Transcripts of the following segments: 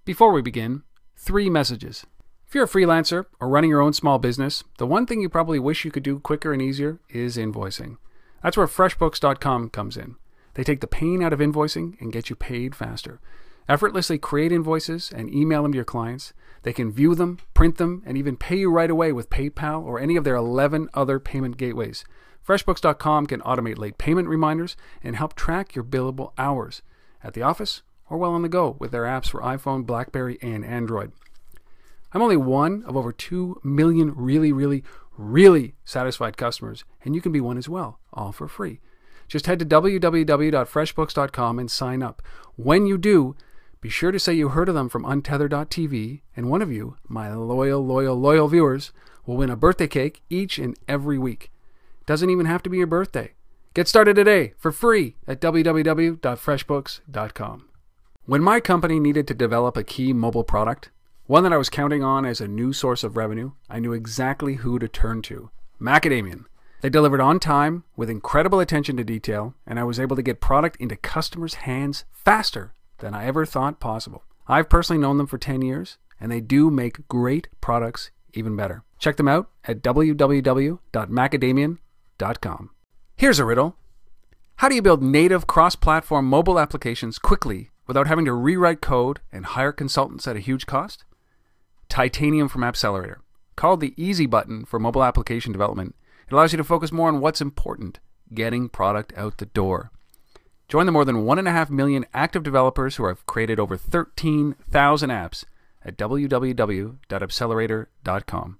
Before we begin, 3 messages. If you're a freelancer or running your own small business, the one thing you probably wish you could do quicker and easier is invoicing. That's where FreshBooks.com comes in. They take the pain out of invoicing and get you paid faster. Effortlessly create invoices and email them to your clients. They can view them, print them, and even pay you right away with PayPal or any of their 11 other payment gateways. FreshBooks.com can automate late payment reminders and help track your billable hours at the office or while on the go with their apps for iPhone, BlackBerry, and Android. I'm only one of over 2 million really satisfied customers, and you can be one as well, all for free. Just head to www.freshbooks.com and sign up. When you do, be sure to say you heard of them from untether.tv, and one of you, my loyal viewers, will win a birthday cake each and every week. Doesn't even have to be your birthday. Get started today for free at www.freshbooks.com. When my company needed to develop a key mobile product, one that I was counting on as a new source of revenue, I knew exactly who to turn to. Macadamian. They delivered on time with incredible attention to detail, and I was able to get product into customers' hands faster than I ever thought possible. I've personally known them for 10 years, and they do make great products even better. Check them out at www.macadamian.com. Here's a riddle. How do you build native cross-platform mobile applications quickly without having to rewrite code and hire consultants at a huge cost? Titanium from Appcelerator. Called the easy button for mobile application development, it allows you to focus more on what's important, getting product out the door. Join the more than 1.5 million active developers who have created over 13,000 apps at www.appcelerator.com.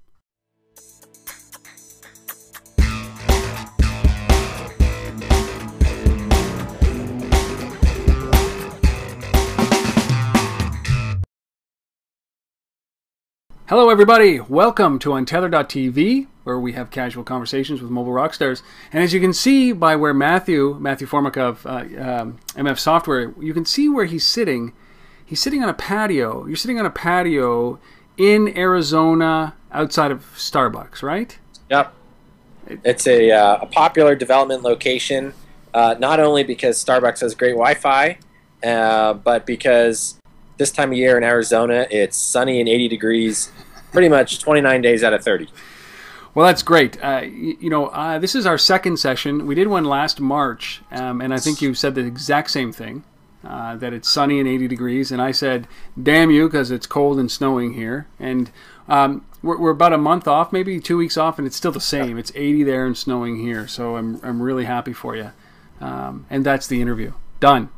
Hello everybody, welcome to untether.tv, where we have casual conversations with mobile rockstars. And as you can see by where Matthew Formica of MFSoftware, you can see where he's sitting. He's sitting on a patio. You're sitting on a patio in Arizona outside of Starbucks, right? Yep. It's a popular development location, not only because Starbucks has great Wi-Fi, but because this time of year in Arizona, it's sunny and 80 degrees, pretty much 29 days out of 30. Well, that's great. This is our second session. We did one last March, and I think you said the exact same thing, that it's sunny and 80 degrees. And I said, damn you, because it's cold and snowing here. And we're about a month off, maybe 2 weeks off, and it's still the same. It's 80 there and snowing here. So I'm really happy for you. And that's the interview. Done.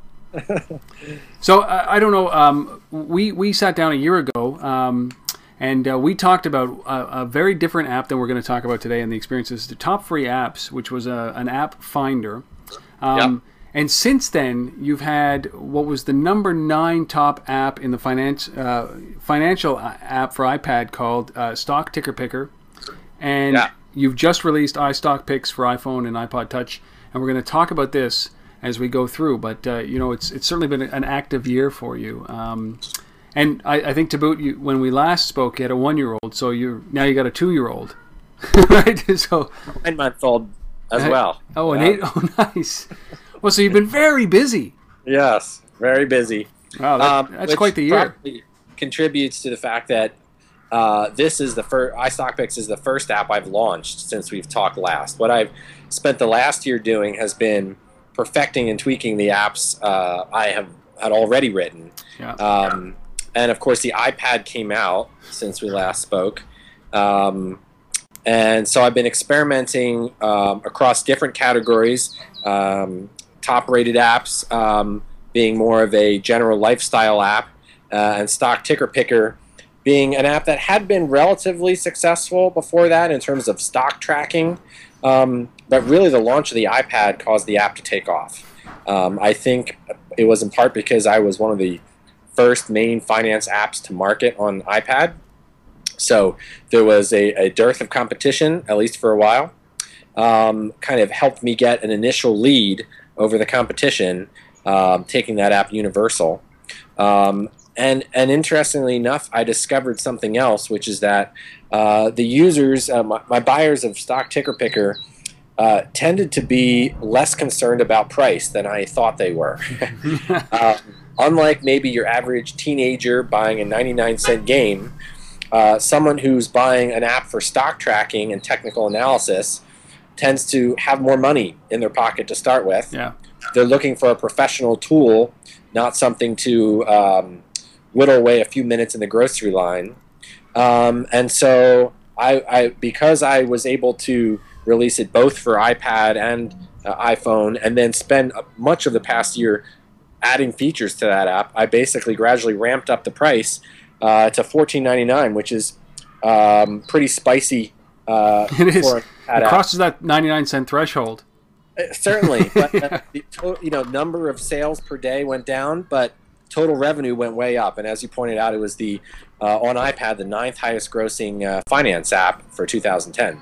So I don't know. We sat down a year ago, and we talked about a very different app than we're going to talk about today. And the experiences, the top free apps, which was an app finder. Yep. And since then, you've had what was the number 9 top app in the financial app for iPad called Stock Ticker Picker, and you've just released iStockPicks for iPhone and iPod Touch, and we're going to talk about this as we go through, but it's certainly been an active year for you. And I think to boot, when we last spoke, you had a 1-year-old, so now you got a 2-year-old, right? So 9-month-old as well. Oh, an 8. Oh, nice. Well, so you've been very busy. Yes, very busy. Wow, that's quite the year. Probably contributes to the fact that this is the first. iStockPicks is the first app I've launched since we've talked last. What I've spent the last year doing has been perfecting and tweaking the apps I had already written. Yeah. And of course the iPad came out since we last spoke. And so I've been experimenting across different categories, top rated apps being more of a general lifestyle app, and Stock Ticker Picker being an app that had been relatively successful before that in terms of stock tracking. But really the launch of the iPad caused the app to take off. I think it was in part because I was one of the first main finance apps to market on iPad. So there was a dearth of competition, at least for a while. Kind of helped me get an initial lead over the competition, taking that app universal. And interestingly enough, I discovered something else, which is that the users, my buyers of Stock Ticker Picker, tended to be less concerned about price than I thought they were. unlike maybe your average teenager buying a 99-cent game, someone who's buying an app for stock tracking and technical analysis tends to have more money in their pocket to start with. Yeah. They're looking for a professional tool, not something to whittle away a few minutes in the grocery line. And so because I was able to release it both for iPad and iPhone, and then spend much of the past year adding features to that app, I basically gradually ramped up the price to $14.99, which is pretty spicy. It is. It crosses that 99-cent threshold. Certainly, but the number of sales per day went down, but total revenue went way up. And as you pointed out, it was the on iPad the 9th highest grossing finance app for 2010.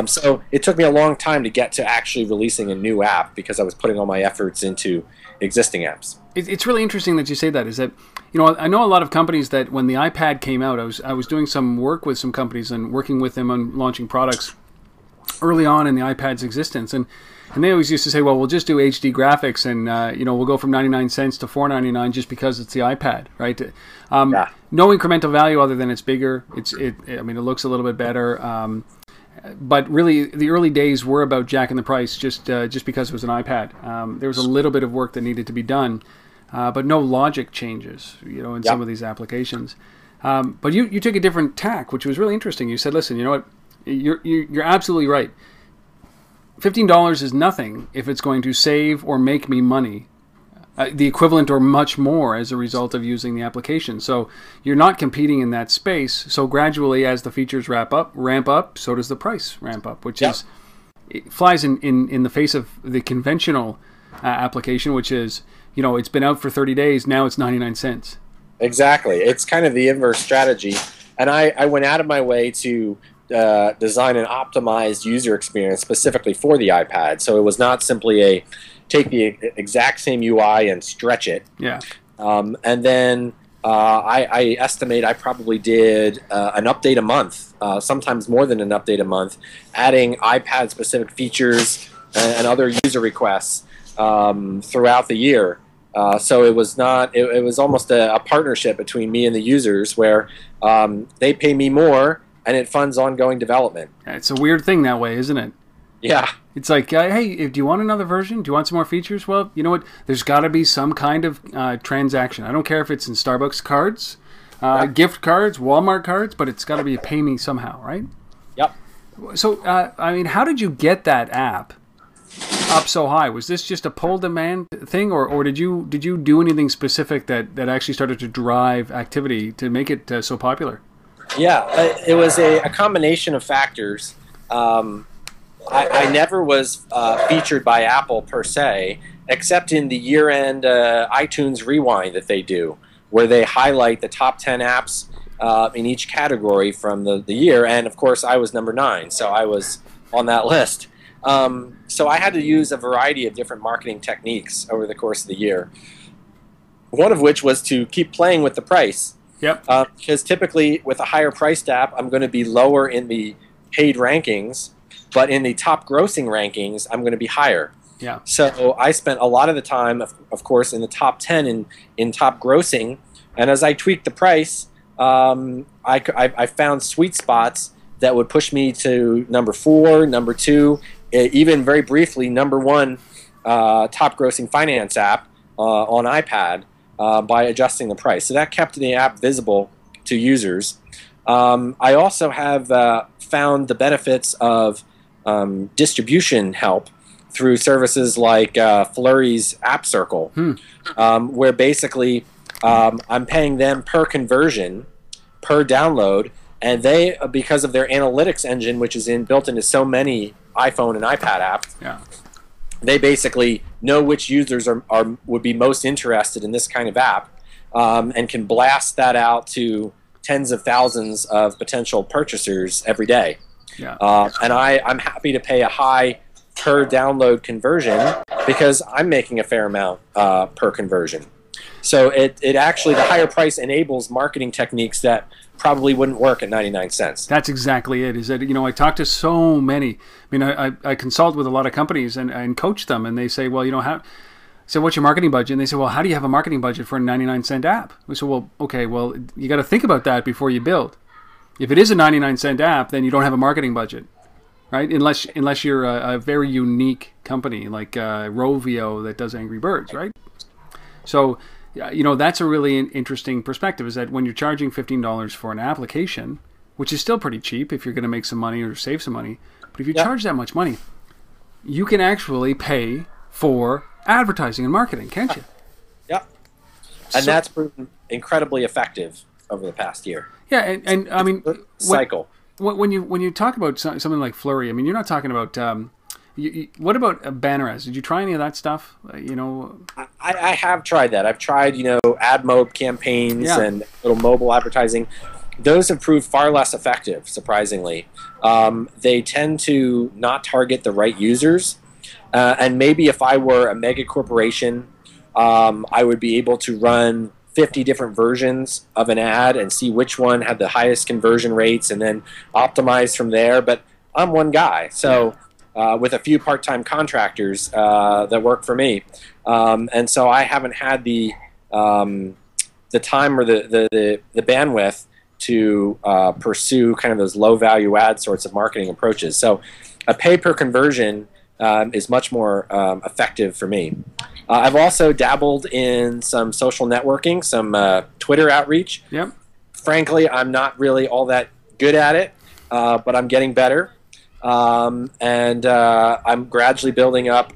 So it took me a long time to get to actually releasing a new app because I was putting all my efforts into existing apps. It's really interesting that you say that. Is that I know a lot of companies that when the iPad came out, I was doing some work with some companies and working with them on launching products early on in the iPad's existence, and they always used to say, well, we'll just do HD graphics, and we'll go from 99 cents to $4.99 just because it's the iPad, right? No incremental value other than it's bigger. It looks a little bit better. But really, the early days were about jacking the price just because it was an iPad. There was a little bit of work that needed to be done, but no logic changes, in some of these applications. But you took a different tack, which was really interesting. You said, listen, you know what? You're absolutely right. $15 is nothing if it's going to save or make me money, the equivalent or much more as a result of using the application. So you're not competing in that space. So gradually, as the features ramp up, so does the price ramp up, which is it flies in the face of the conventional application, which is it's been out for 30 days, now it's 99 cents. Exactly, it's kind of the inverse strategy, and I went out of my way to design an optimized user experience specifically for the iPad. So it was not simply take the exact same UI and stretch it. Yeah. And then I estimate I probably did an update a month, sometimes more than an update a month, adding iPad-specific features and other user requests throughout the year. So it was not. It was almost a partnership between me and the users, where they pay me more and it funds ongoing development. It's a weird thing that way, isn't it? Yeah. It's like, hey, do you want another version? Do you want some more features? Well, you know what? There's got to be some kind of transaction. I don't care if it's in Starbucks cards, gift cards, Walmart cards, but it's got to be pay me somehow, right? Yep. So, how did you get that app up so high? Was this just a pull demand thing, or did you do anything specific that actually started to drive activity to make it so popular? Yeah, it was a combination of factors. I never was featured by Apple per se, except in the year-end iTunes Rewind that they do, where they highlight the top 10 apps in each category from the year. And, of course, I was number 9, so I was on that list. So I had to use a variety of different marketing techniques over the course of the year, one of which was to keep playing with the price. Yep. Because typically with a higher priced app, I'm going to be lower in the paid rankings, but in the top grossing rankings, I'm going to be higher. Yeah. So I spent a lot of the time, of course, in the top 10 in top grossing, and as I tweaked the price, I found sweet spots that would push me to number 4, number 2, even very briefly number 1 top grossing finance app on iPad. By adjusting the price. So that kept the app visible to users. I also have found the benefits of distribution help through services like Flurry's App Circle, where basically I'm paying them per conversion, per download, and they, because of their analytics engine, which is built into so many iPhone and iPad apps, they basically know which users would be most interested in this kind of app, and can blast that out to tens of thousands of potential purchasers every day. Yeah. And I'm happy to pay a high per download conversion because I'm making a fair amount per conversion. So it actually, the higher price enables marketing techniques that probably wouldn't work at 99 cents. That's exactly it. Is that, I talk to so many. I mean, I consult with a lot of companies and coach them, and they say, well, said, what's your marketing budget? And they said, well, how do you have a marketing budget for a 99-cent app? We said, well, okay, well, you got to think about that before you build. If it is a 99-cent app, then you don't have a marketing budget, right? Unless you're a very unique company like Rovio that does Angry Birds, right? So, that's a really interesting perspective, is that when you're charging $15 for an application, which is still pretty cheap if you're going to make some money or save some money, but if you charge that much money, you can actually pay for advertising and marketing, can't you? Yeah. And that's proven incredibly effective over the past year. Yeah, and I mean, cycle. When you talk about something like Flurry, I mean, you're not talking about. What about banner ads? Did you try any of that stuff? I have tried that. I've tried, ad mob campaigns and little mobile advertising. Those have proved far less effective, surprisingly. They tend to not target the right users. And maybe if I were a mega corporation, I would be able to run 50 different versions of an ad and see which one had the highest conversion rates and then optimize from there. But I'm one guy, so with a few part-time contractors that work for me. And so I haven't had the time or the bandwidth to pursue kind of those low-value add sorts of marketing approaches. So a pay-per-conversion is much more effective for me. I've also dabbled in some social networking, some Twitter outreach. Yep. Frankly, I'm not really all that good at it, but I'm getting better. And I'm gradually building up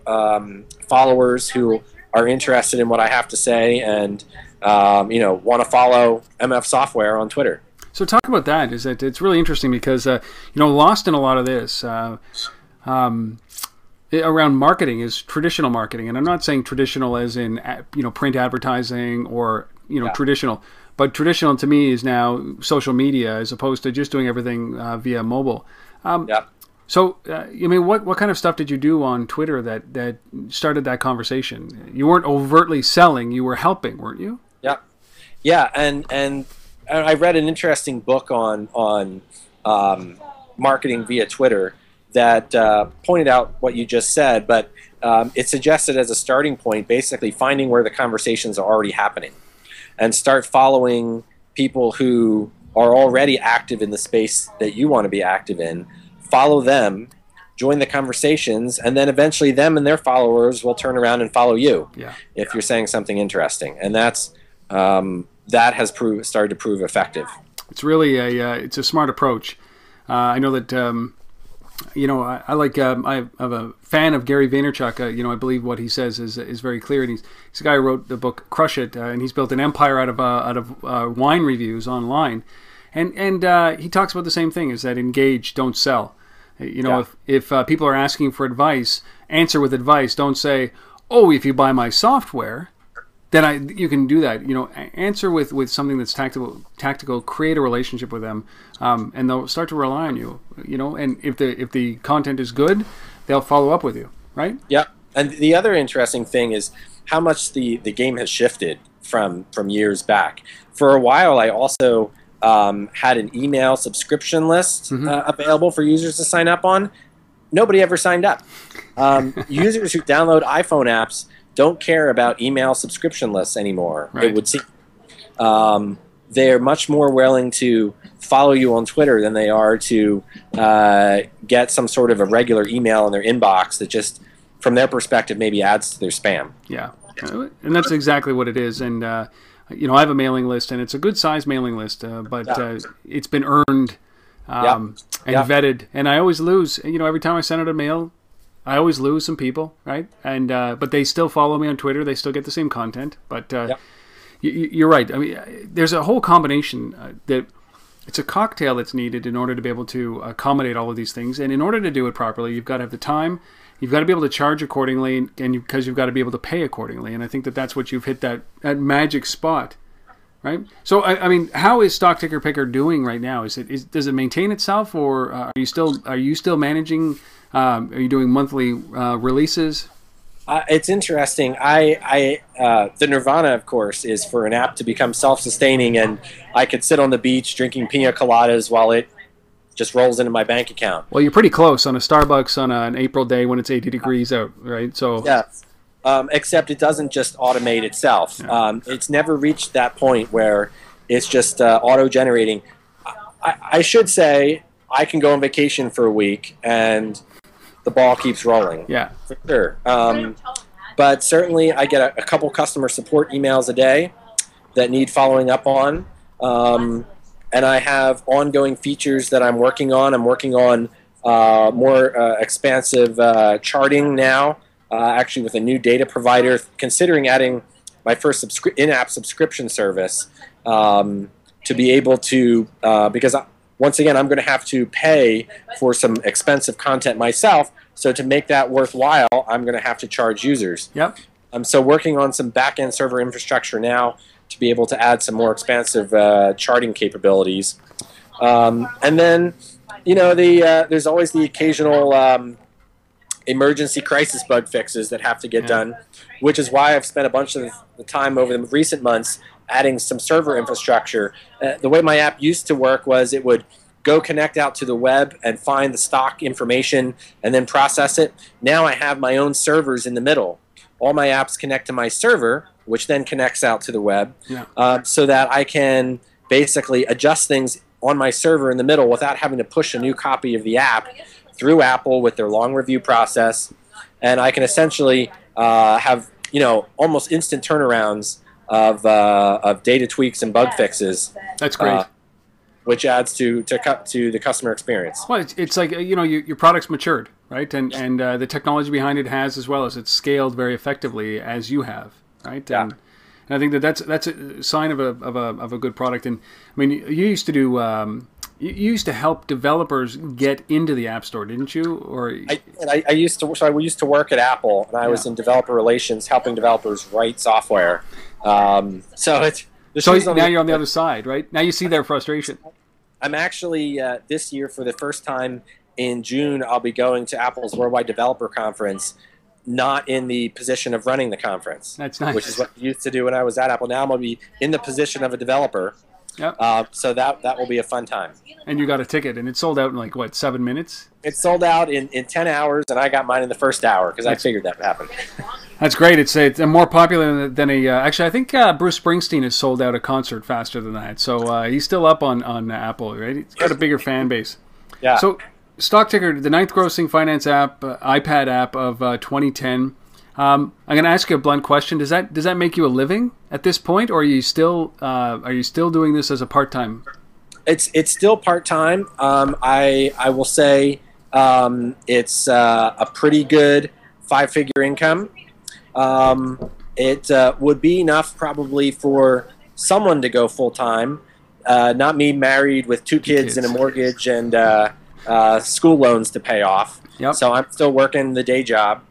followers who are interested in what I have to say and want to follow MFSoftware on Twitter. So talk about that. Is that it's really interesting because lost in a lot of this around marketing is traditional marketing, and I'm not saying traditional as in print advertising or traditional, but traditional to me is now social media as opposed to just doing everything via mobile. So what kind of stuff did you do on Twitter that started that conversation? You weren't overtly selling; you were helping, weren't you? Yeah, and I read an interesting book on marketing via Twitter that pointed out what you just said, but it suggested as a starting point basically finding where the conversations are already happening and start following people who are already active in the space that you want to be active in. Follow them, join the conversations, and then eventually them and their followers will turn around and follow you if you're saying something interesting. And that's that has started to prove effective. It's really it's a smart approach. I know that I like I'm a fan of Gary Vaynerchuk. I believe what he says is very clear. And he's a guy who wrote the book Crush It, and he's built an empire out of wine reviews online. And he talks about the same thing: is that engage, don't sell. If people are asking for advice, answer with advice. Don't say, "Oh, if you buy my software, then you can do that." Answer with something that's tactical. Create a relationship with them, and they'll start to rely on you. And if the content is good, they'll follow up with you, right? Yeah. And the other interesting thing is how much the game has shifted from years back. For a while, I also had an email subscription list available for users to sign up on. Nobody ever signed up. Users who download iPhone apps don't care about email subscription lists anymore, right. It would seem. They're much more willing to follow you on Twitter than they are to get some sort of a regular email in their inbox that just, from their perspective, maybe adds to their spam. Yeah, and that's exactly what it is. And I have a mailing list, and it's a good size mailing list, but it's been earned and vetted, and I always lose. Every time I send out a mail, I always lose some people, right? And but they still follow me on Twitter. They still get the same content. But you're right. I mean, there's a whole combination that it's a cocktail that's needed in order to be able to accommodate all of these things. And in order to do it properly, you've got to have the time. You've got to be able to charge accordingly, and because you've got to be able to pay accordingly. And I think that's what you've hit that magic spot, right? So I mean, how is Stock Ticker Picker doing right now? Does it maintain itself, or are you still managing? Are you doing monthly releases? It's interesting. The nirvana, of course, is for an app to become self-sustaining, and I could sit on the beach drinking pina coladas while it just rolls into my bank account. Well, you're pretty close on a Starbucks on an April day when it's 80 degrees out, right? So yeah, except it doesn't just automate itself. Yeah. It's never reached that point where it's just auto-generating. I should say I can go on vacation for a week and the ball keeps rolling. Yeah. For sure. But certainly I get a couple customer support emails a day that need following up on. And I have ongoing features that I'm working on. I'm working on more expansive charting now, actually with a new data provider, considering adding my first in-app subscription service to be able to, because once again, I'm going to have to pay for some expensive content myself. So to make that worthwhile, I'm going to have to charge users. Yep. I'm so working on some back-end server infrastructure now to be able to add some more expansive charting capabilities. And then, you know, there's always the occasional emergency crisis bug fixes that have to get done, which is why I've spent a bunch of the time over the recent months adding some server infrastructure. The way my app used to work was it would go connect out to the web and find the stock information and then process it. Now I have my own servers in the middle. All my apps connect to my server, which then connects out to the web, so that I can basically adjust things on my server in the middle without having to push a new copy of the app through Apple with their long review process. And I can essentially have, you know, almost instant turnarounds of data tweaks and bug fixes. That's great. Which adds to the customer experience. Well, it's like, you know, your product's matured, right? And the technology behind it has as well, as it's scaled very effectively as you have, right? Yeah. And I think that's a sign of a good product. And I mean, you used to do you used to help developers get into the App Store, didn't you? Or I used to work at Apple, and I was in developer relations, helping developers write software. So now you're on the other side, right? Now you see their frustration. I'm actually, this year, for the first time in June, I'll be going to Apple's Worldwide Developer Conference, not in the position of running the conference. That's nice. Which is what I used to do when I was at Apple. Now I'm going to be in the position of a developer. Yep. So that will be a fun time. And you got a ticket, and it sold out in like, what, 7 minutes? It sold out in 10 hours, and I got mine in the first hour because I figured that would happen. That's great. It's more popular than a... actually, I think Bruce Springsteen has sold out a concert faster than that. So he's still up on Apple, right? He's got a bigger fan base. Yeah. So StockTicker, the 9th grossing finance app, iPad app of 2010. I'm going to ask you a blunt question. Does that make you a living at this point, or are you still doing this as a part-time? It's still part-time. I will say it's a pretty good 5-figure income. It would be enough probably for someone to go full-time, not me married with 2 kids and a mortgage and school loans to pay off. Yep. So I'm still working the day job.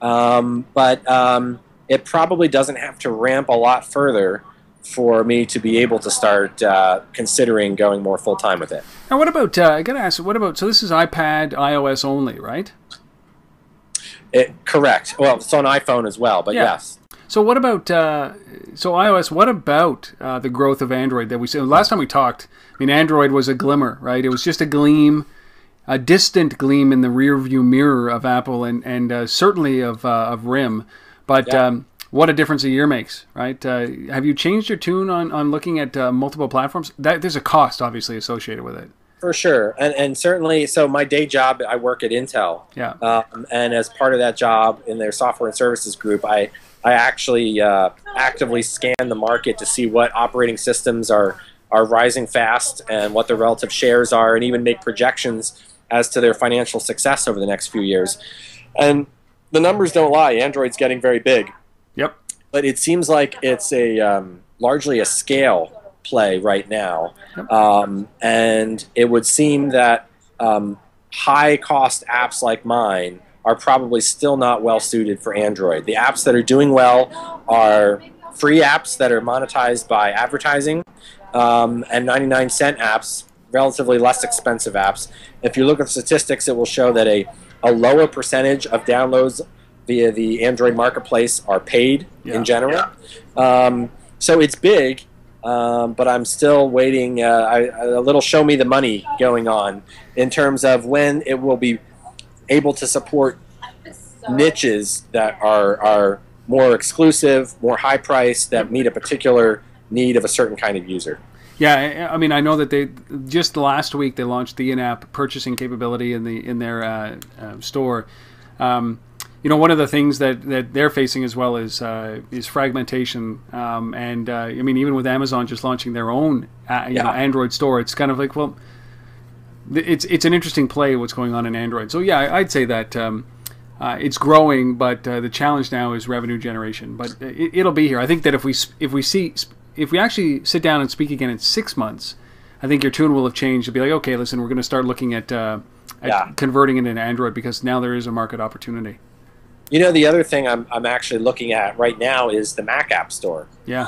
But it probably doesn't have to ramp a lot further for me to be able to start considering going more full-time with it. Now, what about, I got to ask, so this is iPad, iOS only, right? Correct. Well, it's on iPhone as well, but yes. So what about, iOS, what about the growth of Android that we saw? Last time we talked, I mean, Android was a glimmer, right? It was just a gleam, a distant gleam in the rearview mirror of Apple and certainly of RIM. But what a difference a year makes, right? Have you changed your tune on looking at multiple platforms? There's a cost, obviously, associated with it. For sure. And certainly, so my day job, I work at Intel. Yeah. And as part of that job in their software and services group, I actually actively scan the market to see what operating systems are rising fast and what their relative shares are, and even make projections as to their financial success over the next few years. And the numbers don't lie. Android's getting very big. Yep. But it seems like it's largely a scale play right now. Yep. And it would seem that high-cost apps like mine are probably still not well-suited for Android. The apps that are doing well are free apps that are monetized by advertising, and 99-cent apps, relatively less expensive apps. If you look at statistics, it will show that a lower percentage of downloads via the Android marketplace are paid in general. So it's big, but I'm still waiting a little show me the money going on in terms of when it will be able to support niches that are more exclusive, more high price, that meet a particular need of a certain kind of user. Yeah, I mean, I know that they just last week they launched the in-app purchasing capability in their store. One of the things that they're facing as well is fragmentation, and I mean, even with Amazon just launching their own Android store, it's kind of like, well, it's an interesting play what's going on in Android. So yeah, I'd say that it's growing, but the challenge now is revenue generation. But it'll be here. I think that if we actually sit down and speak again in 6 months, I think your tune will have changed. You'll be like, okay, listen, we're going to start looking at converting it into Android, because now there is a market opportunity. The other thing I'm actually looking at right now is the Mac App Store. Yeah.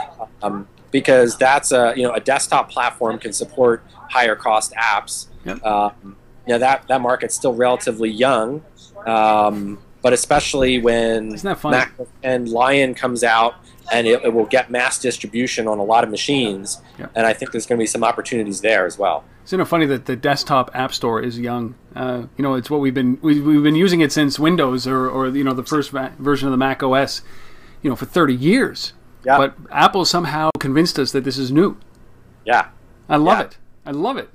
Because that's a desktop platform can support higher cost apps. Yep. That market's still relatively young, but especially when Mac and Lion comes out, and it will get mass distribution on a lot of machines. Yep. And I think there's going to be some opportunities there as well. Isn't it funny that the desktop app store is young? It's what we've been using it since Windows or the first version of the Mac OS, for 30 years. Yeah. But Apple somehow convinced us that this is new. Yeah. I love it. I love it.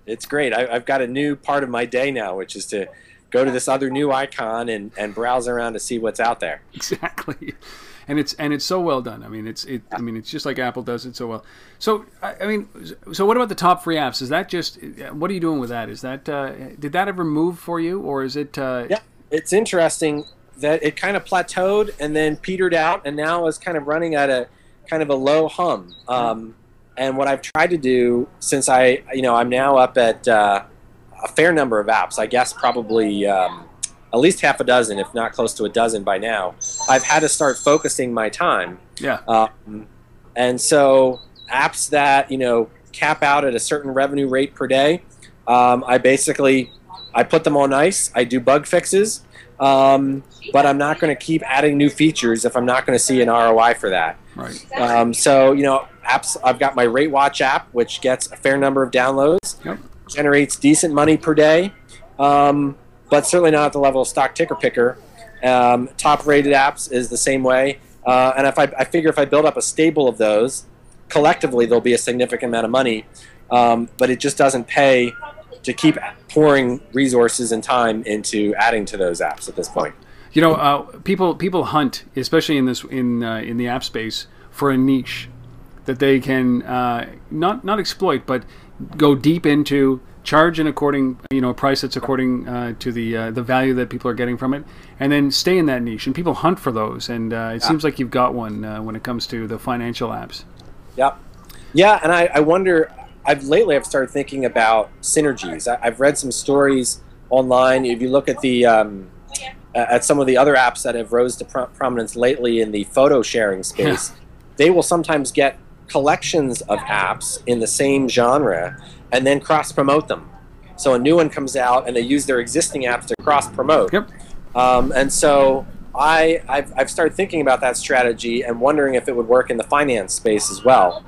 It's great. I've got a new part of my day now, which is to go to this other new icon and browse around to see what's out there. Exactly. And it's so well done. I mean, it's just like Apple does it so well. So so what about the top free apps? Is that just, what are you doing with that? Is that did that ever move for you, or is it? Yeah, it's interesting that it kind of plateaued and then petered out, and now is kind of running at a kind of a low hum. And what I've tried to do, since I'm now up at a fair number of apps, I guess probably at least half a dozen, if not close to a dozen by now, I've had to start focusing my time. Yeah. And so apps that, cap out at a certain revenue rate per day, I put them on ice. I do bug fixes, but I'm not going to keep adding new features if I'm not going to see an ROI for that. Right. So, apps, I've got my Rate Watch app, which gets a fair number of downloads, yep. generates decent money per day, but certainly not at the level of Stock Ticker Picker. Top rated apps is the same way. And I figure if I build up a stable of those, collectively there'll be a significant amount of money, but it just doesn't pay to keep pouring resources and time into adding to those apps at this point. People hunt, especially in the app space, for a niche that they can not exploit, but go deep into, charge an according price that's according to the value that people are getting from it, and then stay in that niche. And people hunt for those, and it seems like you've got one when it comes to the financial apps. Yep. Yeah, and I wonder. Lately I've started thinking about synergies. I've read some stories online. If you look at the at some of the other apps that have rose to prominence lately in the photo sharing space, they will sometimes get collections of apps in the same genre and then cross-promote them. So a new one comes out and they use their existing apps to cross-promote. Yep. And so I've started thinking about that strategy and wondering if it would work in the finance space as well,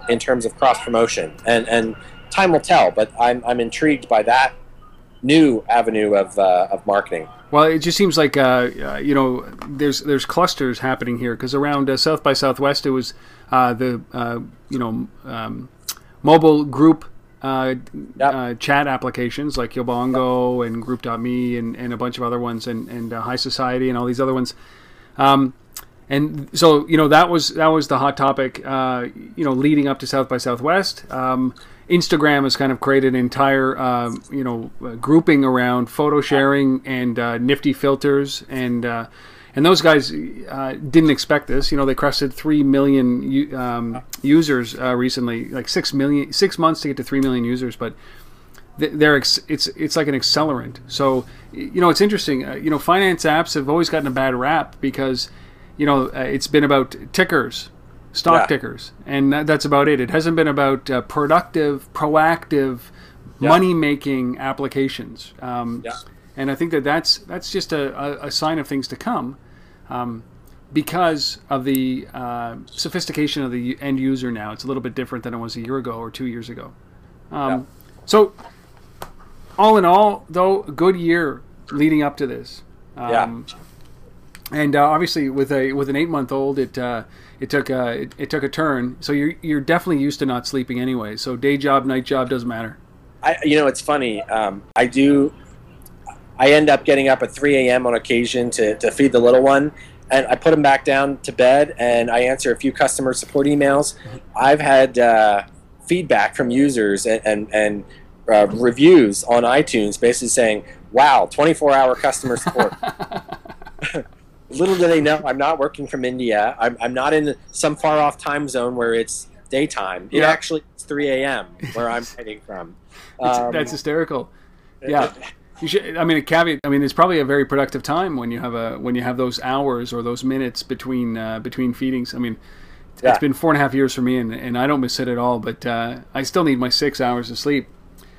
in terms of cross-promotion. And time will tell, but I'm intrigued by that new avenue of marketing. Well, it just seems like there's clusters happening here, because around South by Southwest it was mobile group chat applications like Yobongo and Group.me and a bunch of other ones, and High Society and all these other ones. And so that was the hot topic leading up to South by Southwest. Instagram has kind of created an entire grouping around photo sharing and nifty filters, and those guys didn't expect this. They crested 3 million users recently, like 6 months to get to 3 million users, but it's like an accelerant. So it's interesting. Finance apps have always gotten a bad rap because it's been about tickers. Stock tickers, and that's about it. It hasn't been about productive, proactive, money-making applications. And I think that's just a sign of things to come, because of the sophistication of the end user now. It's a little bit different than it was a year ago or 2 years ago. So, all in all, though, a good year leading up to this. And obviously, with an 8-month-old, it took a turn. So you're definitely used to not sleeping anyway. So day job, night job doesn't matter. It's funny. I end up getting up at 3 a.m. on occasion to feed the little one, and I put him back down to bed, and I answer a few customer support emails. I've had feedback from users and reviews on iTunes basically saying, wow, 24-hour customer support. Little do they know, I'm not working from India. I'm not in some far-off time zone where it's daytime. It actually is 3 a.m. where I'm writing from. That's hysterical. Yeah. You should, I mean, a caveat. I mean, it's probably a very productive time when you have those hours or those minutes between feedings. I mean, it's been 4.5 years for me, and I don't miss it at all. But I still need my 6 hours of sleep.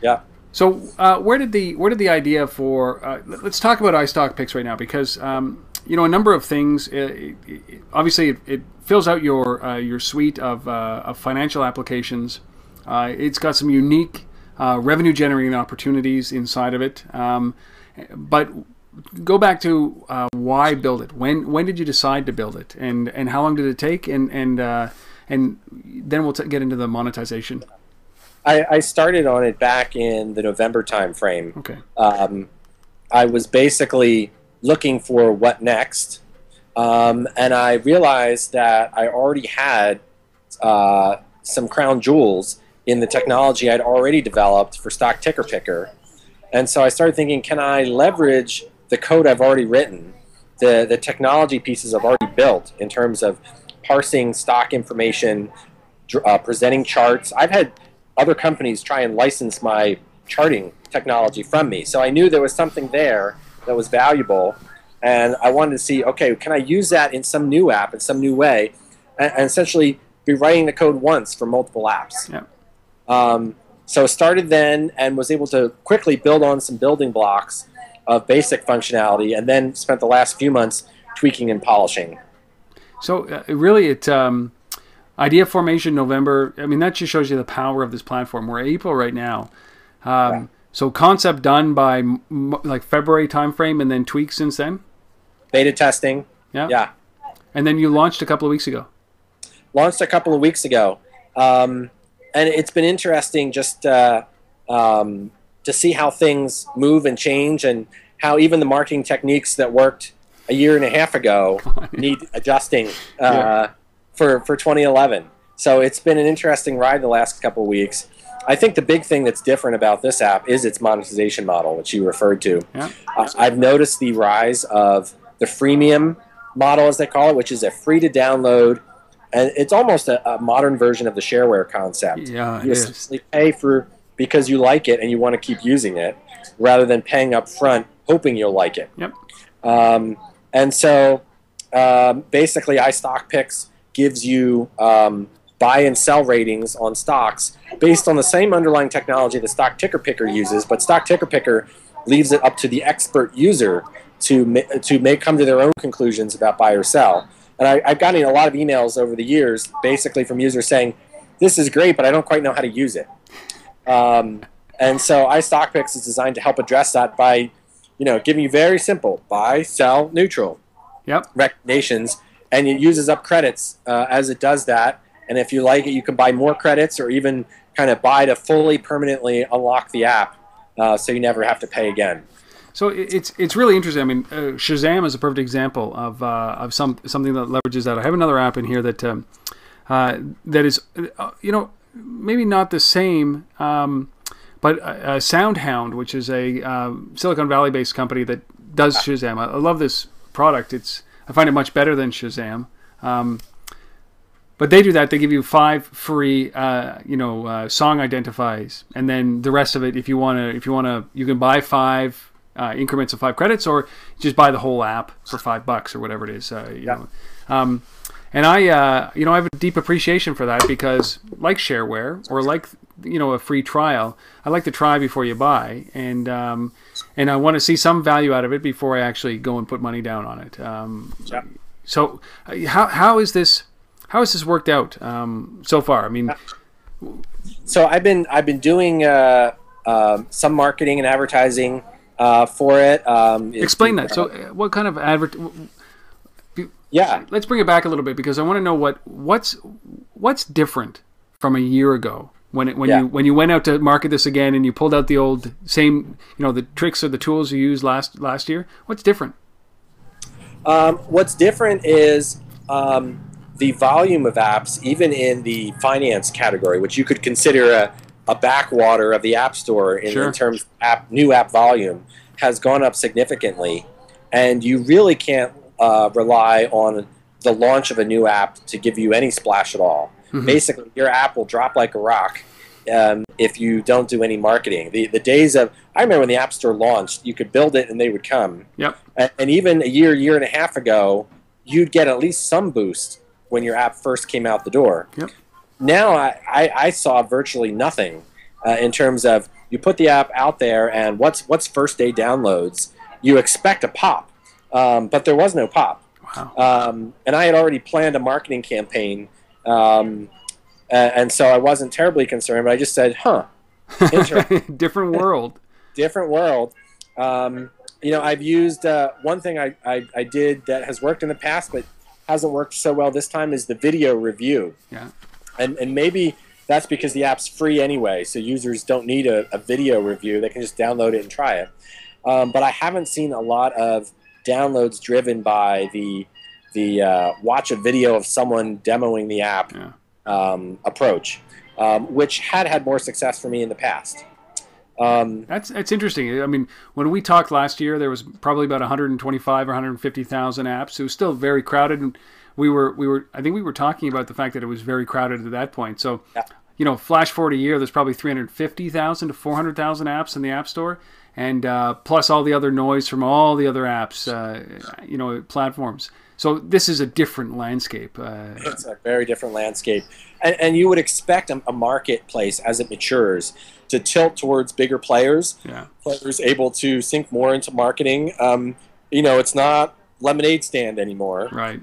Yeah. So where did the idea for? Let's talk about iStockPicks right now, because a number of things. Obviously, it fills out your suite of financial applications. It's got some unique revenue generating opportunities inside of it. But go back to why build it? When did you decide to build it? And how long did it take? And then we'll get into the monetization. I started on it back in the November time frame. Okay. I was basically looking for what next, and I realized that I already had some crown jewels in the technology I'd already developed for Stock Ticker Picker. And so I started thinking, can I leverage the code I've already written, the technology pieces I've already built in terms of parsing stock information, presenting charts. I've had other companies try and license my charting technology from me. So I knew there was something there that was valuable, and I wanted to see, okay, can I use that in some new app in some new way, and essentially be writing the code once for multiple apps. Yeah. So started then and was able to quickly build on some building blocks of basic functionality, and then spent the last few months tweaking and polishing. So really, idea formation November. I mean, that just shows you the power of this platform. We're April right now. So concept done by like February timeframe, and then tweaks since then. Beta testing. Yeah. And then you launched a couple of weeks ago. Launched a couple of weeks ago. And it's been interesting just to see how things move and change, and how even the marketing techniques that worked a year and a half ago need adjusting for 2011. So it's been an interesting ride the last couple of weeks. I think the big thing that's different about this app is its monetization model, which you referred to. Yeah. I've noticed the rise of the freemium model, as they call it, which is a free-to-download. And it's almost a modern version of the shareware concept. Yeah, you essentially pay because you like it and you want to keep using it, rather than paying up front hoping you'll like it. Yep. And so basically, iStockPicks gives you buy and sell ratings on stocks based on the same underlying technology the Stock Ticker Picker uses, but Stock Ticker Picker leaves it up to the expert user to come to their own conclusions about buy or sell. And I've gotten a lot of emails over the years, basically from users saying, this is great, but I don't quite know how to use it. And so iStockPicks is designed to help address that by, giving you very simple buy, sell, neutral recommendations, and it uses up credits as it does that. And if you like it, you can buy more credits, or even kind of buy to fully permanently unlock the app, so you never have to pay again. So it's really interesting. I mean, Shazam is a perfect example of something that leverages that. I have another app in here that that is maybe not the same, but SoundHound, which is a Silicon Valley based company that does Shazam. I love this product. I find it much better than Shazam. But they do that. They give you 5 free, song identifies, and then the rest of it, if you wanna, you can buy 5. Increments of 5 credits, or just buy the whole app for $5 or whatever it is. And I have a deep appreciation for that, because like shareware or like a free trial, I like to try before you buy, and I want to see some value out of it before I actually go and put money down on it. So how is this worked out so far? I mean, so I've been doing some marketing and advertising for it. Explain that. So what kind of Yeah. Let's bring it back a little bit because I want to know what's different from a year ago when you went out to market this again and you pulled out the old same, the tricks or the tools you used last year. What's different? What's different is the volume of apps, even in the finance category, which you could consider a backwater of the App Store in terms of new app volume, has gone up significantly. And you really can't rely on the launch of a new app to give you any splash at all. Mm-hmm. Basically, your app will drop like a rock if you don't do any marketing. The days of, I remember when the App Store launched, you could build it and they would come. Yep. And even a year and a half ago, you'd get at least some boost when your app first came out the door. Yep. Now I saw virtually nothing in terms of you put the app out there and what's first day downloads. You expect a pop, but there was no pop. Wow. And I had already planned a marketing campaign, and so I wasn't terribly concerned. But I just said, interesting. Different world. Different world. I've used one thing I did that has worked in the past, but hasn't worked so well this time is the video review. Yeah. And maybe that's because the app's free anyway, so users don't need a video review. They can just download it and try it. But I haven't seen a lot of downloads driven by the watch a video of someone demoing the app approach, which had more success for me in the past. That's interesting. I mean, when we talked last year, there was probably about 125 or 150,000 apps. It was still very crowded, and I think we were talking about the fact that it was very crowded at that point. So, flash forward a year, there's probably 350,000 to 400,000 apps in the App Store, and plus all the other noise from all the other apps, platforms. So this is a different landscape. It's a very different landscape. And you would expect a marketplace, as it matures, to tilt towards bigger players, players able to sink more into marketing. It's not lemonade stand anymore. Right.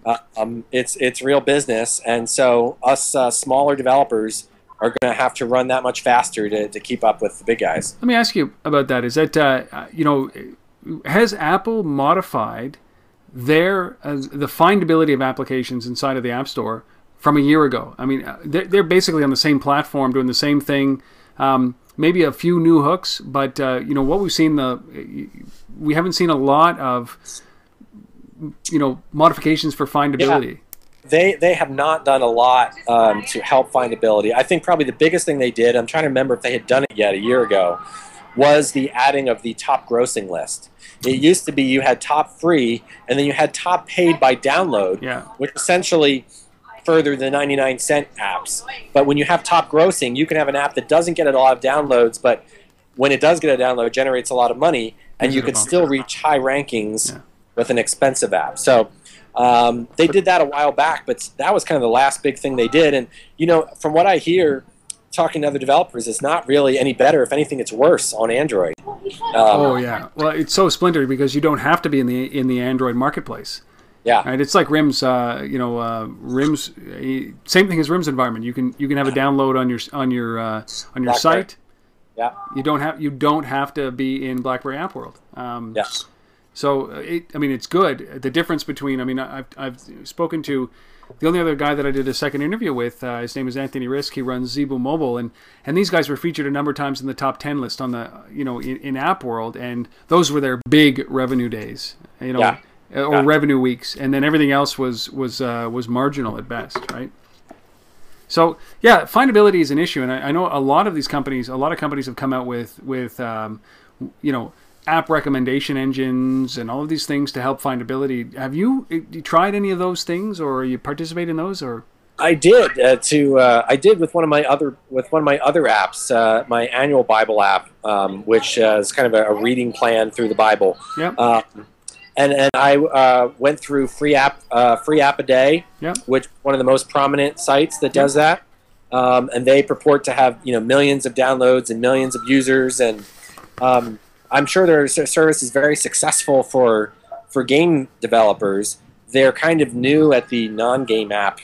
It's real business. And so us smaller developers are going to have to run that much faster to keep up with the big guys. Let me ask you about that. Is that, has Apple modified the findability of applications inside of the App Store from a year ago? I mean, they're basically on the same platform doing the same thing. Maybe a few new hooks, but what we've seen, we haven't seen a lot of modifications for findability. Yeah. They have not done a lot to help findability. I think probably the biggest thing they did, I'm trying to remember if they had done it yet a year ago, was the adding of the top grossing list. It used to be you had top free, and then you had top paid by download, which essentially further the 99-cent apps. But when you have top grossing, you can have an app that doesn't get a lot of downloads, but when it does get a download, it generates a lot of money, and you could still reach high rankings with an expensive app. So they did that a while back, but that was kind of the last big thing they did. And from what I hear, talking to other developers, it's not really any better. If anything, it's worse on Android. Well, it's so splintered because you don't have to be in the Android marketplace. Yeah, right. It's like RIM's. RIM's same thing as RIM's environment. You can have a download on your site. Yeah. You don't have to be in BlackBerry App World. So it's good. The difference between I've spoken to the only other guy that I did a second interview with. His name is Anthony Risk. He runs Zebu Mobile, and these guys were featured a number of times in the top 10 list on the in App World, and those were their big revenue days. Or revenue weeks, and then everything else was marginal at best, right? So findability is an issue, and I know a lot of companies have come out with app recommendation engines and all of these things to help findability. Have you tried any of those things, or you participate in those, or? I did I did with one of my other apps, my annual Bible app, which is kind of a reading plan through the Bible. Yeah. And I went through free app a day, which is one of the most prominent sites that does that, and they purport to have millions of downloads and millions of users, and I'm sure their service is very successful for game developers. They're kind of new at the non-game app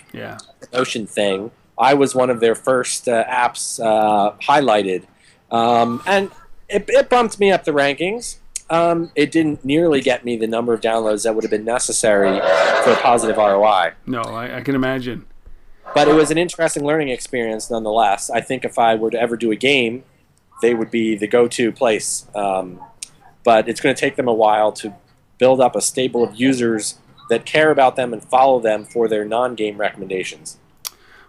promotion thing. I was one of their first apps highlighted, and it bumped me up the rankings. It didn't nearly get me the number of downloads that would have been necessary for a positive ROI. No, I can imagine. But it was an interesting learning experience nonetheless. I think if I were to ever do a game, they would be the go-to place. But it's going to take them a while to build up a stable of users that care about them and follow them for their non-game recommendations.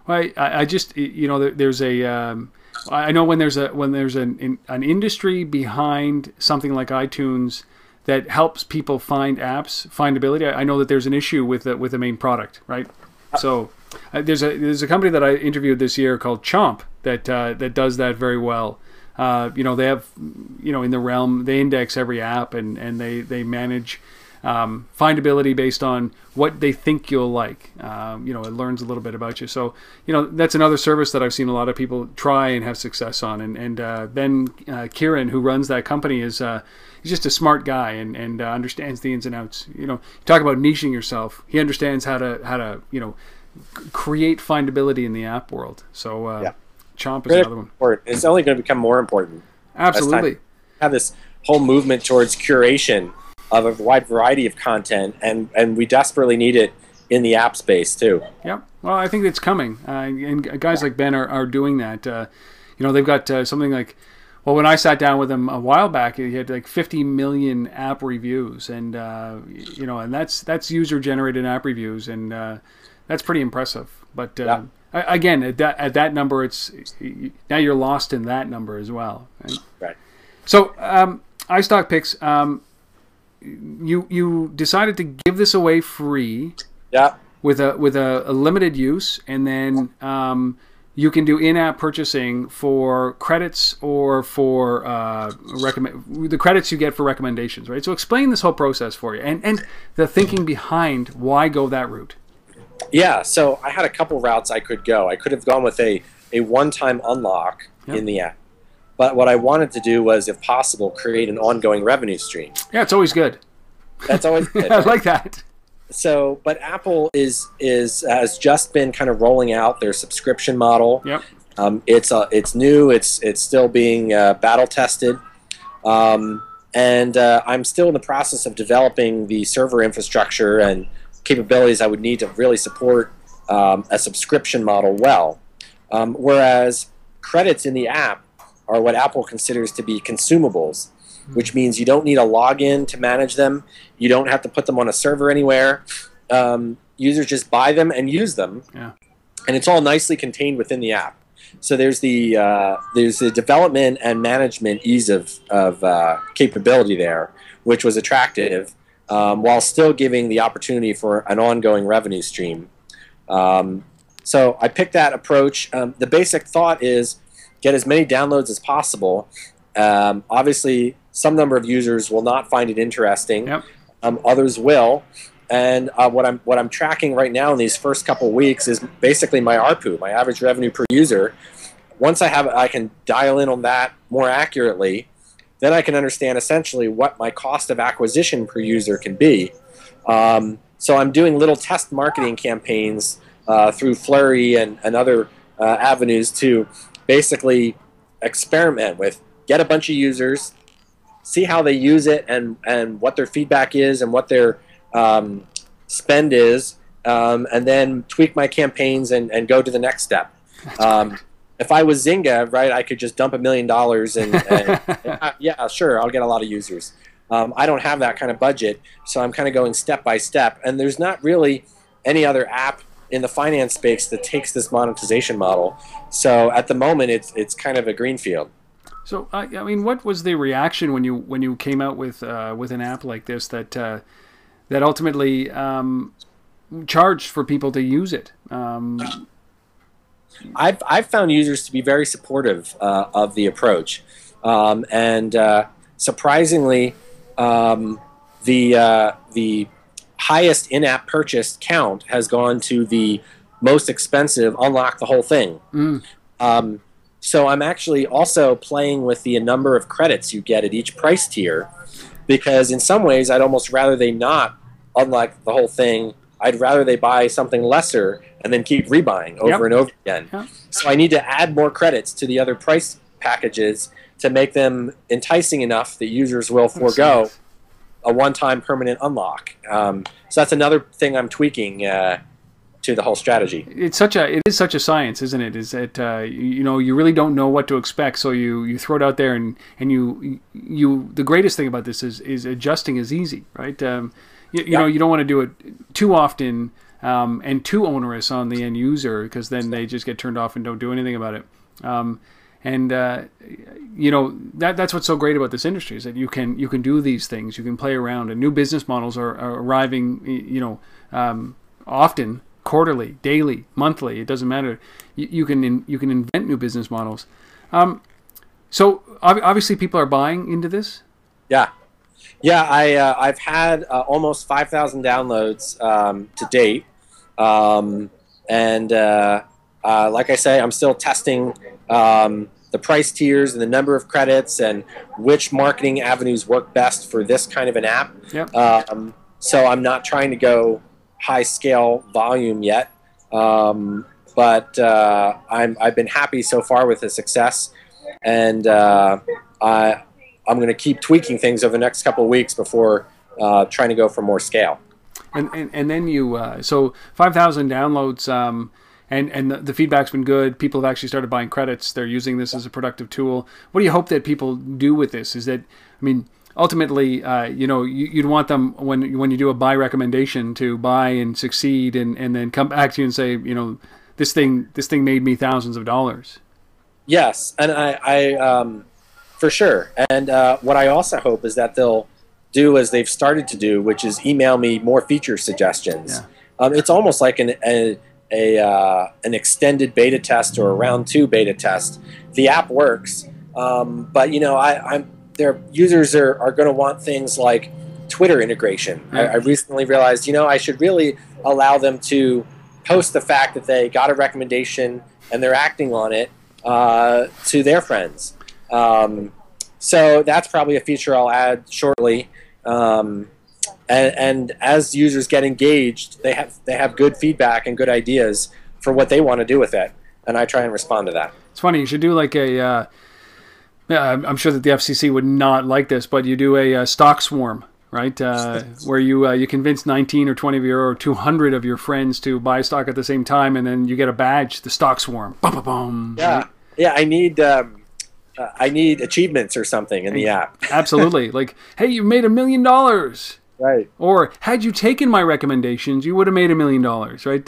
Well, I just, there's a, I know when there's an industry behind something like iTunes that helps people find apps, findability. I know that there's an issue with the main product, right? So there's a company that I interviewed this year called Chomp that does that very well. They have, in the realm, they index every app and they manage findability based on what they think you'll like. It learns a little bit about you. So, that's another service that I've seen a lot of people try and have success on. And Ben Kieran, who runs that company, is he's just a smart guy and understands the ins and outs. You talk about niching yourself. He understands how to create findability in the app world. So Chomp is another one. It's only going to become more important. Absolutely. Have this whole movement towards curation of a wide variety of content, and we desperately need it in the app space too. Yeah, well, I think it's coming, and guys like Ben are doing that. They've got something like, well, when I sat down with him a while back, he had like 50 million app reviews, and and that's user generated app reviews, and that's pretty impressive. But again, at that number, it's now you're lost in that number as well. Right. So iStockPicks. You decided to give this away free, with a limited use, and then you can do in-app purchasing for credits or for the credits you get for recommendations, right? So explain this whole process for you and the thinking behind why go that route. Yeah, so I had a couple routes I could go. I could have gone with a one-time unlock in the app. But what I wanted to do was, if possible, create an ongoing revenue stream. Yeah, it's always good. That's always good. I like that. So, but Apple has just been kind of rolling out their subscription model. Yep. It's new. It's still being battle tested, and I'm still in the process of developing the server infrastructure and capabilities I would need to really support a subscription model well. Whereas credits in the app are what Apple considers to be consumables, which means you don't need a login to manage them. You don't have to put them on a server anywhere. Users just buy them and use them, and it's all nicely contained within the app. So there's the development and management ease of capability there, which was attractive, while still giving the opportunity for an ongoing revenue stream. So I picked that approach. The basic thought is, get as many downloads as possible. Obviously, some number of users will not find it interesting. Yep. Others will. And what I'm tracking right now in these first couple weeks is basically my ARPU, my average revenue per user. Once I can dial in on that more accurately, then I can understand essentially what my cost of acquisition per user can be. So I'm doing little test marketing campaigns through Flurry and other avenues to basically experiment with, get a bunch of users, see how they use it and what their feedback is and what their spend is, and then tweak my campaigns and go to the next step. If I was Zynga, right, I could just dump $1 million and yeah, sure, I'll get a lot of users. I don't have that kind of budget, so I'm kind of going step by step, and there's not really any other app in the finance space that takes this monetization model. So at the moment, it's kind of a greenfield. So I mean, what was the reaction when you came out with an app like this that ultimately charged for people to use it? I've found users to be very supportive of the approach, and surprisingly, the highest in-app purchase count has gone to the most expensive unlock the whole thing. So I'm actually also playing with the number of credits you get at each price tier, because in some ways I'd almost rather they not unlock the whole thing. I'd rather they buy something lesser and then keep rebuying over and over again. So I need to add more credits to the other price packages to make them enticing enough that users will forego a one-time permanent unlock. So that's another thing I'm tweaking to the whole strategy. It is such a science, isn't it? Is that you really don't know what to expect, so you throw it out there, and you the greatest thing about this is adjusting is easy, right? You know, you don't want to do it too often and too onerous on the end user, because then they just get turned off and don't do anything about it. You know, that's what's so great about this industry, is that you can do these things, you can play around, and new business models are arriving, you know, often, quarterly, daily, monthly. It doesn't matter. You can invent new business models. So obviously people are buying into this. Yeah. I've had almost 5,000 downloads to date, and like I say, I'm still testing the price tiers and the number of credits and which marketing avenues work best for this kind of an app. Yep. So I'm not trying to go high scale volume yet, but I've been happy so far with the success, and I'm going to keep tweaking things over the next couple of weeks before trying to go for more scale. And then you so 5,000 downloads. And the feedback's been good. People have actually started buying credits. They're using this as a productive tool. What do you hope that people do with this? Is that, I mean, ultimately, you know, you'd want them, when you do a buy recommendation, to buy and succeed, and then come back to you and say, you know, this thing made me thousands of dollars. Yes, and I for sure. And what I also hope is that they'll do as they've started to do, which is email me more feature suggestions. Yeah. It's almost like an extended beta test or a round 2 beta test. The app works, but you know, their users are going to want things like Twitter integration. I recently realized, you know, I should really allow them to post the fact that they got a recommendation and they're acting on it to their friends. So that's probably a feature I'll add shortly. And as users get engaged, they have good feedback and good ideas for what they want to do with it, and I try and respond to that. It's funny. You should do like a. I'm sure that the FCC would not like this, but you do a stock swarm, right? Where you convince 19 or 20 of your or 200 of your friends to buy stock at the same time, and then you get a badge, the stock swarm. Bum, bum, bum, yeah, right? Yeah. I need achievements or something in the app. Absolutely. Like, hey, you made $1 million. Right. Or had you taken my recommendations, you would have made $1 million, right?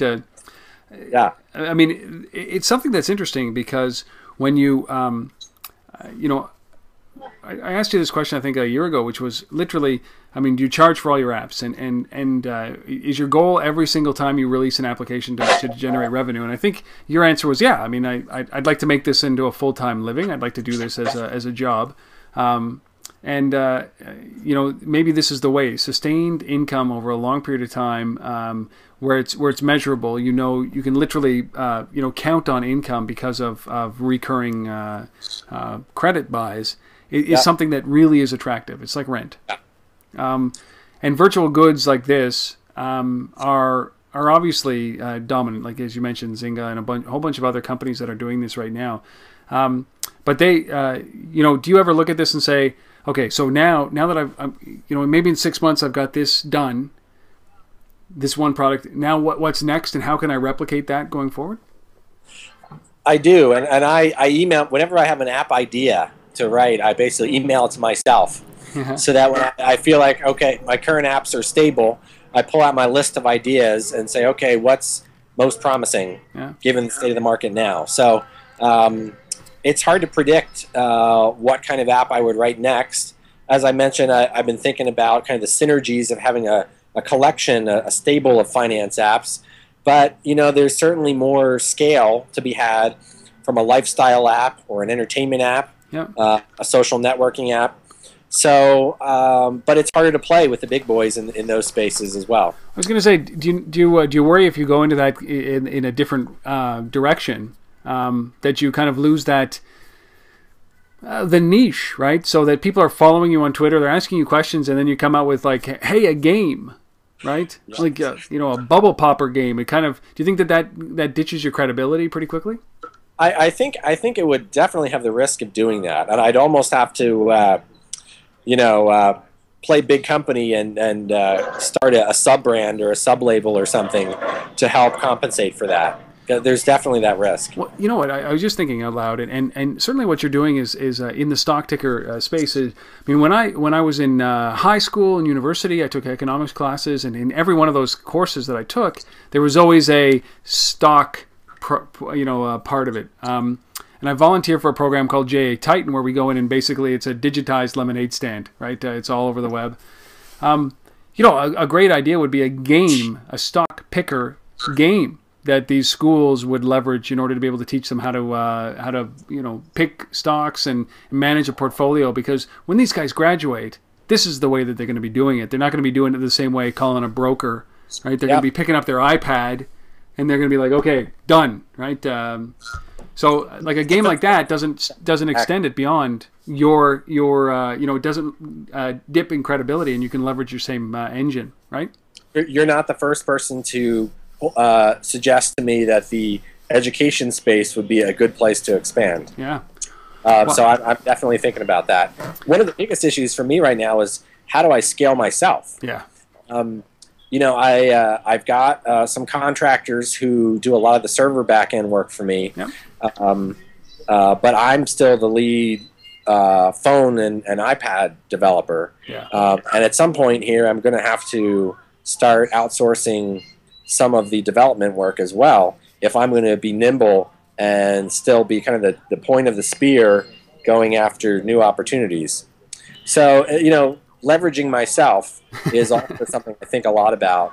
Yeah. I mean, it's something that's interesting, because when you, you know, I asked you this question, I think, a year ago, which was literally, I mean, do you charge for all your apps? And is your goal every single time you release an application to generate revenue? And I think your answer was, yeah. I mean, I'd like to make this into a full-time living. I'd like to do this as a job. And, you know, maybe this is the way. Sustained income over a long period of time, where it's measurable. You know, you can literally, you know, count on income because of recurring credit buys is something that really is attractive. It's like rent. Yeah. And virtual goods like this are obviously dominant, like as you mentioned, Zynga and a whole bunch of other companies that are doing this right now. But they, you know, do you ever look at this and say, okay, so now that I'm, you know, maybe in 6 months I've got this done, this one product. Now what's next, and how can I replicate that going forward? I do, and I email whenever I have an app idea to write. I basically email it to myself, so that when I feel like, okay, my current apps are stable, I pull out my list of ideas and say, okay, what's most promising given the state of the market now? So it's hard to predict what kind of app I would write next. As I mentioned, I've been thinking about kind of the synergies of having a collection, a stable of finance apps. But, you know, there's certainly more scale to be had from a lifestyle app or an entertainment app, a social networking app. So, but it's harder to play with the big boys in those spaces as well. I was going to say, do you worry if you go into that in a different direction, that you kind of lose that the niche, right? So that people are following you on Twitter, they're asking you questions, and then you come out with like, hey, a game, right? Yeah. Like you know, a bubble popper game. It kind of, do you think that ditches your credibility pretty quickly? I think it would definitely have the risk of doing that, and I'd almost have to you know, play big company and start a sub brand or a sub label or something to help compensate for that. There's definitely that risk. Well, you know what? I was just thinking out loud, and certainly what you're doing is in the stock ticker space. I mean, when I was in high school and university, I took economics classes, and in every one of those courses that I took, there was always a stock, part of it. And I volunteer for a program called JA Titan, where we go in and basically it's a digitized lemonade stand, right? It's all over the web. A great idea would be a game, a stock picker game that these schools would leverage in order to be able to teach them how to pick stocks and manage a portfolio. Because when these guys graduate, this is the way that they're going to be doing it. They're not going to be doing it the same way, calling a broker, right? They're going to be picking up their iPad and they're going to be like, okay, done, right? So like a game like that doesn't extend it beyond your it doesn't dip in credibility, and you can leverage your same engine, right? You're not the first person to suggest to me that the education space would be a good place to expand. Yeah. So I'm definitely thinking about that. One of the biggest issues for me right now is how do I scale myself? Yeah. I've got some contractors who do a lot of the server backend work for me. Yep. But I'm still the lead phone and iPad developer. Yeah. And at some point here, I'm going to have to start outsourcing some of the development work as well if I'm going to be nimble and still be kind of the point of the spear going after new opportunities. So, leveraging myself is also something I think a lot about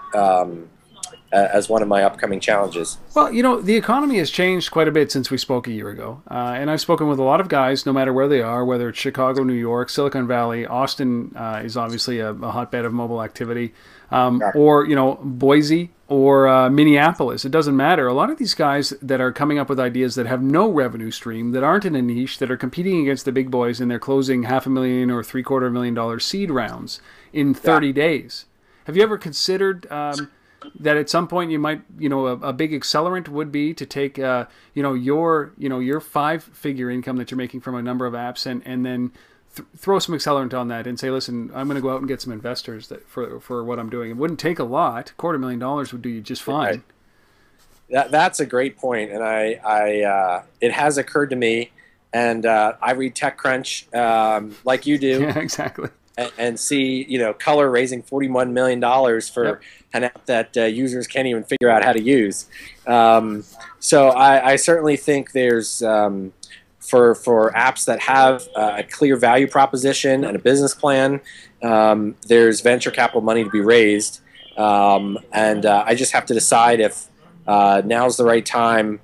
as one of my upcoming challenges. Well, the economy has changed quite a bit since we spoke a year ago. And I've spoken with a lot of guys, no matter where they are, whether it's Chicago, New York, Silicon Valley, Austin is obviously a hotbed of mobile activity, or, Boise or Minneapolis. It doesn't matter. A lot of these guys that are coming up with ideas that have no revenue stream, that aren't in a niche, that are competing against the big boys, and they're closing $500,000 or $750,000 seed rounds in 30 days. Have you ever considered that at some point you might, a big accelerant would be to take, your 5-figure income that you're making from a number of apps and then throw some accelerant on that and say, listen, I'm going to go out and get some investors for what I'm doing. It wouldn't take a lot. $250,000 would do you just fine. Right. That's a great point, and I it has occurred to me, and I read TechCrunch like you do. Yeah, exactly. And see, Color raising $41 million for an app that users can't even figure out how to use. So I certainly think there's for apps that have a clear value proposition and a business plan, there's venture capital money to be raised, and I just have to decide if now's the right time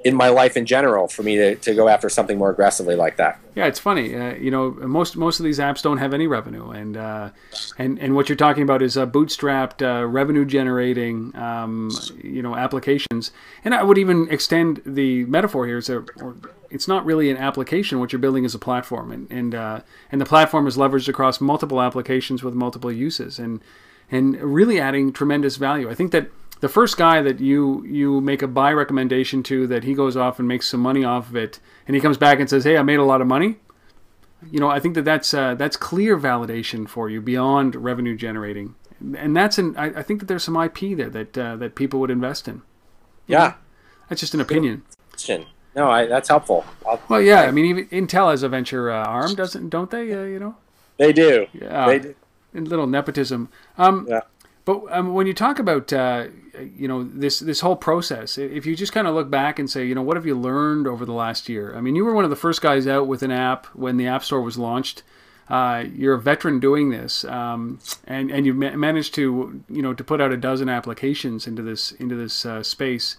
in my life in general for me to go after something more aggressively like that. Yeah, it's funny. Most of these apps don't have any revenue, and what you're talking about is bootstrapped revenue generating applications. And I would even extend the metaphor here. It's not really an application. What you're building is a platform, and the platform is leveraged across multiple applications with multiple uses, and really adding tremendous value. I think that the first guy that you make a buy recommendation to, that he goes off and makes some money off of it, and he comes back and says, "Hey, I made a lot of money." I think that's clear validation for you beyond revenue generating, and I think that there's some IP there that people would invest in. Yeah, that's just an opinion. No, that's helpful. Well, yeah, I mean, even Intel has a venture arm, don't they? They do. Yeah, they do. A little nepotism. Yeah. But when you talk about this whole process, if you just kind of look back and say, what have you learned over the last year? I mean, you were one of the first guys out with an app when the App Store was launched. You're a veteran doing this, and you managed to to put out a dozen applications into this space,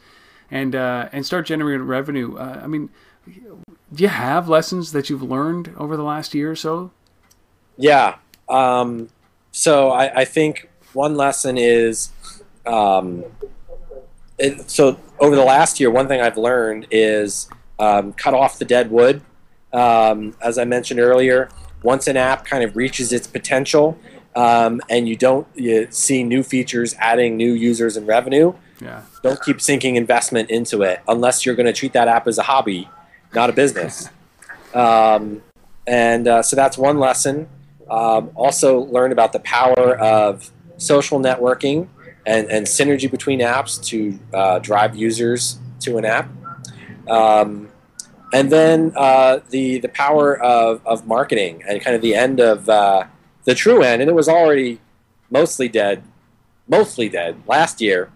and start generating revenue. I mean, do you have lessons that you've learned over the last year or so? Yeah. So I think one lesson is, so over the last year, one thing I've learned is cut off the dead wood. As I mentioned earlier, once an app kind of reaches its potential, and you see new features adding new users and revenue, don't keep sinking investment into it unless you're going to treat that app as a hobby, not a business. So that's one lesson. Also learn about the power of social networking and synergy between apps to drive users to an app. And then the power of marketing and kind of the end of the true end, and it was already mostly dead last year,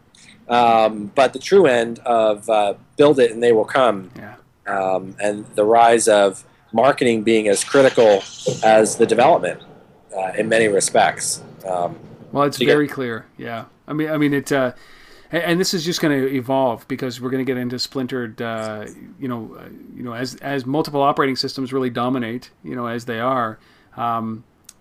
but the true end of build it and they will come, and the rise of marketing being as critical as the development in many respects. Well, it's very clear. Yeah, I mean it. And this is just going to evolve because we're going to get into splintered, as multiple operating systems really dominate, as they are,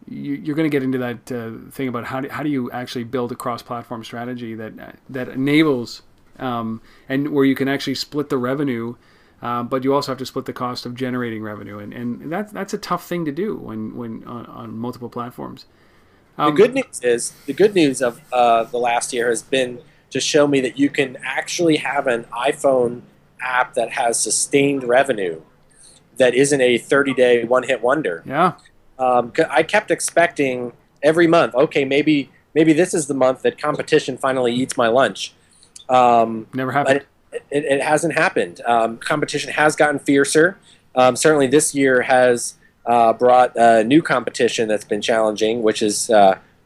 you're going to get into that thing about how do you actually build a cross-platform strategy that enables, and where you can actually split the revenue, but you also have to split the cost of generating revenue, and that's a tough thing to do when on multiple platforms. The good news of the last year has been to show me that you can actually have an iPhone app that has sustained revenue that isn't a 30-day one-hit wonder. Yeah. I kept expecting every month, okay, maybe this is the month that competition finally eats my lunch. Never happened. But it hasn't happened. Competition has gotten fiercer. Certainly this year has brought new competition that's been challenging, which is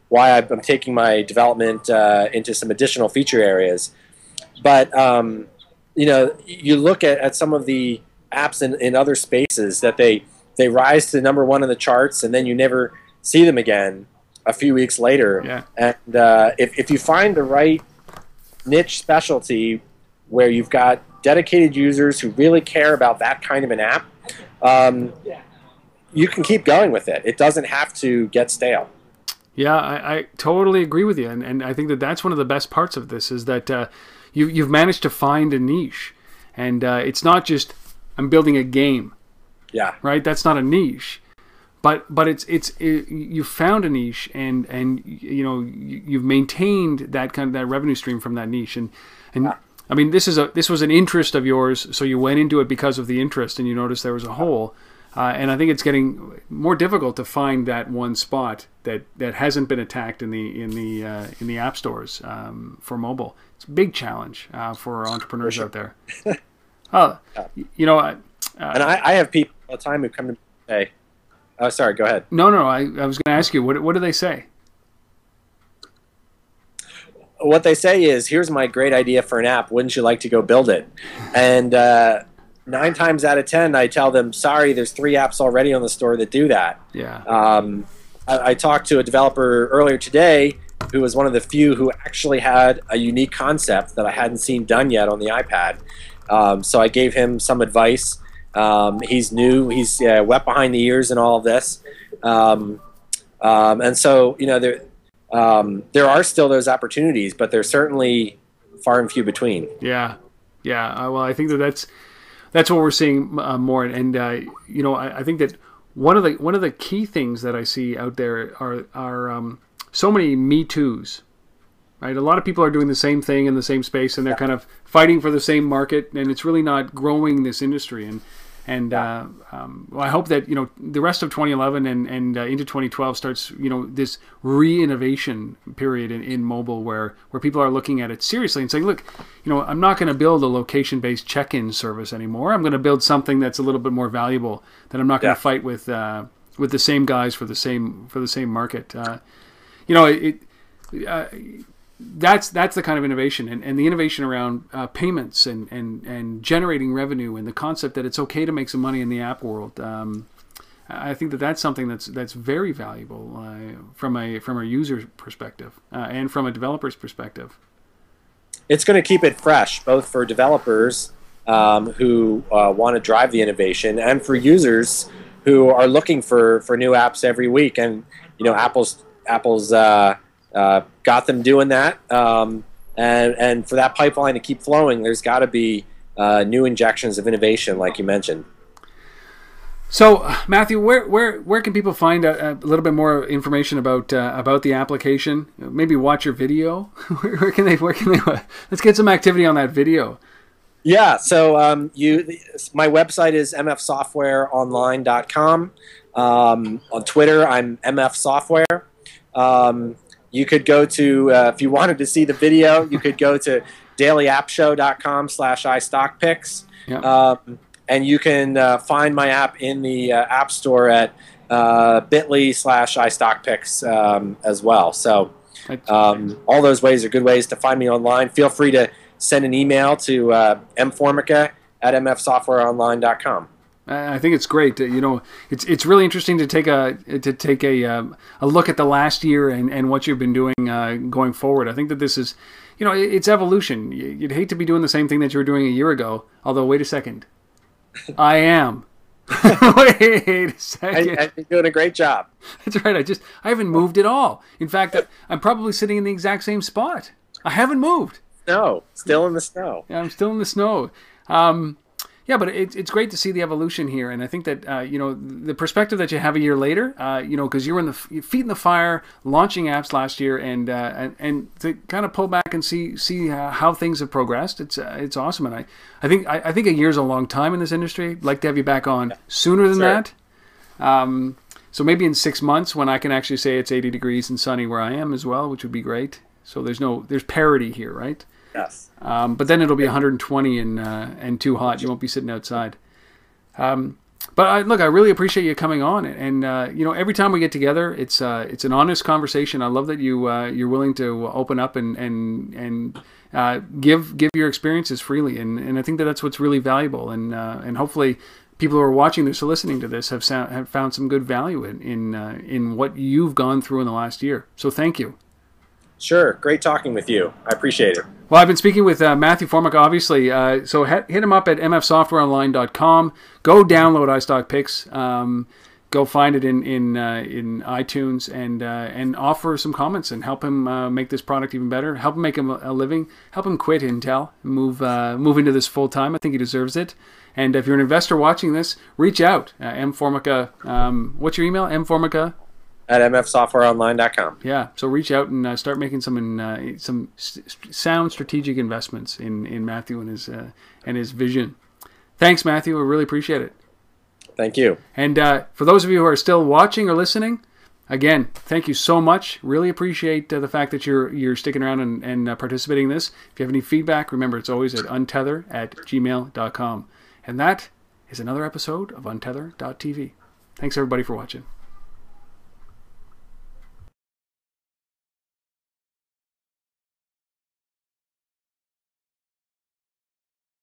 why I'm taking my development into some additional feature areas. But you look at some of the apps in other spaces that they rise to number one in the charts, and then you never see them again a few weeks later. Yeah. And if you find the right niche specialty where you've got dedicated users who really care about that kind of an app, you can keep going with it. It doesn't have to get stale. Yeah, I totally agree with you, and I think that's one of the best parts of this is that you've managed to find a niche, and it's not just I'm building a game. Yeah. Right. That's not a niche, but you found a niche, and you've maintained that revenue stream from that niche, and I mean this was an interest of yours, so you went into it because of the interest, and you noticed there was a hole. And I think it's getting more difficult to find that one spot that hasn't been attacked in the app stores for mobile. It's a big challenge for entrepreneurs out there. And I have people all the time who come to me and say, "Oh, sorry, go ahead." No, I was going to ask you, what do they say? What they say is, "Here's my great idea for an app. Wouldn't you like to go build it?" And 9 times out of 10, I tell them, sorry, there's 3 apps already on the store that do that. Yeah. I talked to a developer earlier today who was one of the few who actually had a unique concept that I hadn't seen done yet on the iPad. So I gave him some advice. He's new. He's wet behind the ears in all of this. And so, there are still those opportunities, but they're certainly far and few between. Yeah. Well, I think that's what we're seeing more, and I think that one of the key things that I see out there are so many Me Too's, right? A lot of people are doing the same thing in the same space, and they're kind of fighting for the same market, and it's really not growing this industry. Well, I hope that the rest of 2011 and into 2012 starts this re-innovation period in mobile where people are looking at it seriously and saying, look, I'm not going to build a location-based check-in service anymore. I'm going to build something that's a little bit more valuable, that I'm not going to fight with the same guys for the same market. That's the kind of innovation, and the innovation around payments and generating revenue, and the concept that it's okay to make some money in the app world. I think that's something that's very valuable from a user perspective and from a developer's perspective. It's going to keep it fresh, both for developers who want to drive the innovation, and for users who are looking for new apps every week. And Apple's got them doing that, and for that pipeline to keep flowing, there's got to be new injections of innovation, like you mentioned. So, Matthew, where can people find a little bit more information about the application? Maybe watch your video. Where can they? Let's get some activity on that video. Yeah. So my website is mfsoftwareonline.com. On Twitter, I'm MFSoftware. You could go to if you wanted to see the video, you could go to dailyappshow.com/iStockPicks. Yeah. And you can find my app in the App Store at bit.ly/iStockPicks as well. So all those ways are good ways to find me online. Feel free to send an email to mformica@mfsoftwareonline.com. I think it's great. It's really interesting to take a look at the last year and what you've been doing going forward. I think that this is, it's evolution. You'd hate to be doing the same thing that you were doing a year ago. Although, wait a second. I am. Wait a second. You're doing a great job. That's right. I haven't moved at all. In fact, I'm probably sitting in the exact same spot. I haven't moved. No, still in the snow. Yeah, I'm still in the snow. Yeah, but it's great to see the evolution here, and I think that the perspective that you have a year later, because you were your feet in the fire, launching apps last year, and to kind of pull back and see how things have progressed. It's awesome, and I think a year's a long time in this industry. I'd like to have you back on sooner than that. So maybe in 6 months when I can actually say it's 80 degrees and sunny where I am as well, which would be great. So there's parity here, right? Yes. But then it'll be 120 and too hot. You won't be sitting outside. But I really appreciate you coming on. And every time we get together, it's an honest conversation. I love that you're willing to open up and give your experiences freely. And I think that's what's really valuable. And hopefully people who are watching this or listening to this have found some good value in what you've gone through in the last year. So thank you. Sure. Great talking with you. I appreciate it. Well, I've been speaking with Matthew Formica, obviously. So hit him up at mfsoftwareonline.com. Go download iStockPicks. Go find it in iTunes and offer some comments and help him make this product even better. Help him make him a living. Help him quit Intel. Move into this full time. I think he deserves it. And if you're an investor watching this, reach out. mformica. What's your email? mformica at mfsoftwareonline.com. Yeah, so reach out and start making some sound strategic investments in Matthew and his vision. Thanks, Matthew. I really appreciate it. Thank you. And for those of you who are still watching or listening, again, thank you so much. Really appreciate the fact that you're sticking around and participating in this. If you have any feedback, remember it's always at untether@gmail.com. And that is another episode of Untether.tv. Thanks everybody for watching.